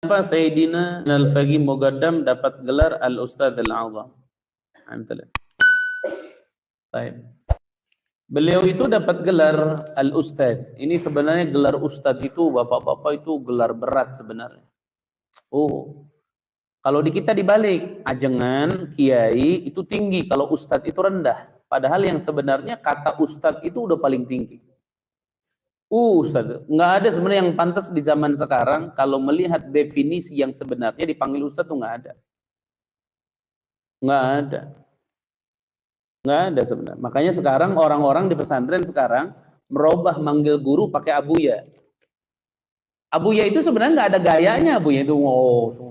Kenapa Sayyidina Al-Faqih Muqaddam dapat gelar Al-Ustadz Al-A'zam? Baik. Beliau itu dapat gelar Al-Ustadz. Ini sebenarnya gelar Ustadz itu, bapak-bapak itu gelar berat sebenarnya. Oh, kalau di kita dibalik, ajengan, kiai itu tinggi, kalau Ustadz itu rendah. Padahal yang sebenarnya kata Ustadz itu udah paling tinggi. Ustadz, nggak ada sebenarnya yang pantas di zaman sekarang kalau melihat definisi yang sebenarnya dipanggil Ustadz tuh nggak ada. Nggak ada sebenarnya. Makanya sekarang orang-orang di pesantren sekarang merubah manggil guru pakai abuya. Abuya itu sebenarnya nggak ada gayanya. Abuya itu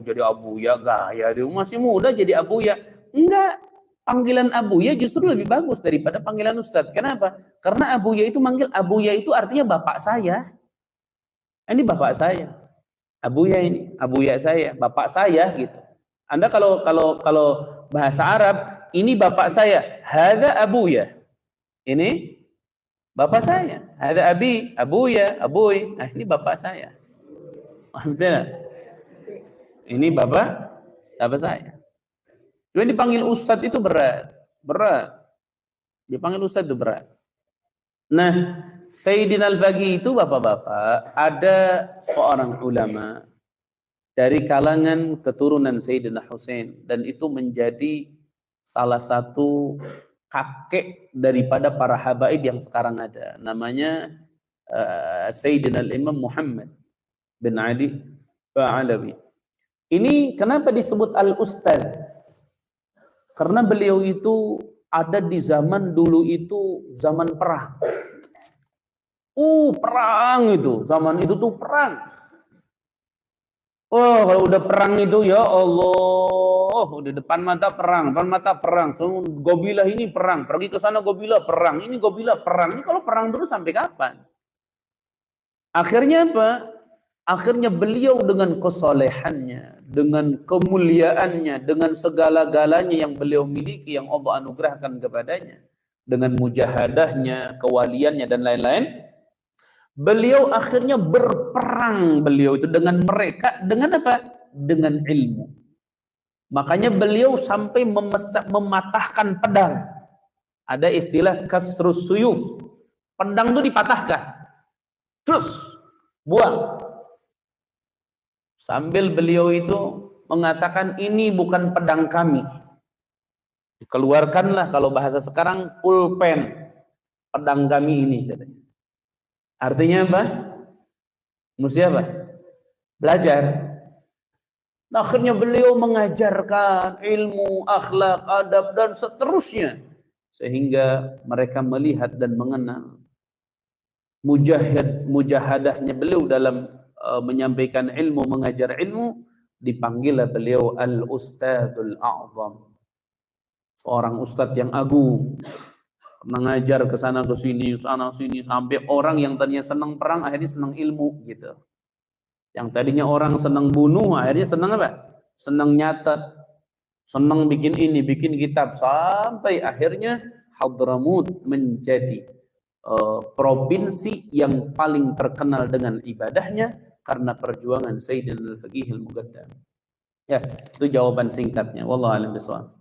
jadi abuya gaya, dia masih muda jadi abuya. Enggak. Panggilan abuya justru lebih bagus daripada panggilan Ustadz. Kenapa? Karena abuya itu manggil, abuya itu artinya bapak saya. Ini bapak saya. Abuya ini, abuya saya, bapak saya gitu. Anda kalau bahasa Arab, ini bapak saya, hadza abuya. Ini bapak saya. Hadza abi, abuya, abuy. Nah, ini bapak saya. Alhamdulillah. Ini bapak saya. Jadi dipanggil Ustadz itu berat. Dipanggil Ustadz itu berat. Nah, Sayyidina Al-Faqih itu bapak-bapak, ada seorang ulama dari kalangan keturunan Sayyidina Husain, dan itu menjadi salah satu kakek daripada para habaib yang sekarang ada. Namanya Sayyidina Al-Imam Muhammad bin Ali Ba'alawi. Ini kenapa disebut Al-Ustadz? Karena beliau itu ada di zaman dulu itu zaman perang. Perang itu. Zaman itu tuh perang. Kalau udah perang itu ya Allah, udah depan mata perang. So, gobilah ini perang, pergi ke sana gobilah perang, ini gobilah perang. Ini kalau perang dulu sampai kapan? Akhirnya apa? Akhirnya beliau dengan kesolehannya, dengan kemuliaannya, dengan segala-galanya yang beliau miliki, yang Allah anugerahkan kepadanya, dengan mujahadahnya, kewaliannya dan lain-lain, beliau akhirnya berperang beliau itu dengan mereka, dengan apa? Dengan ilmu. Makanya beliau sampai mematahkan pedang. Ada istilah kasrus suyuf. Pedang itu dipatahkan. Terus buang. Sambil beliau itu mengatakan, ini bukan pedang kami. Dikeluarkanlah kalau bahasa sekarang pulpen pedang kami ini. Artinya apa? Mesti apa? Belajar. Akhirnya beliau mengajarkan ilmu, akhlak, adab dan seterusnya. Sehingga mereka melihat dan mengenal mujahadahnya beliau dalam menyampaikan ilmu, mengajar ilmu. Dipanggil beliau Al-Ustadzul A'zam, seorang ustadz yang agung, mengajar ke sana ke sini, sana sini, sampai orang yang tadinya senang perang akhirnya senang ilmu gitu. Yang tadinya orang senang bunuh akhirnya senang apa? Senang nyatet, senang bikin ini, bikin kitab, sampai akhirnya Hadramut menjadi provinsi yang paling terkenal dengan ibadahnya karena perjuangan Sayyidina Al-Faqih Al-Muqaddam. Ya, itu jawaban singkatnya. Wallahu a'lam bishawab.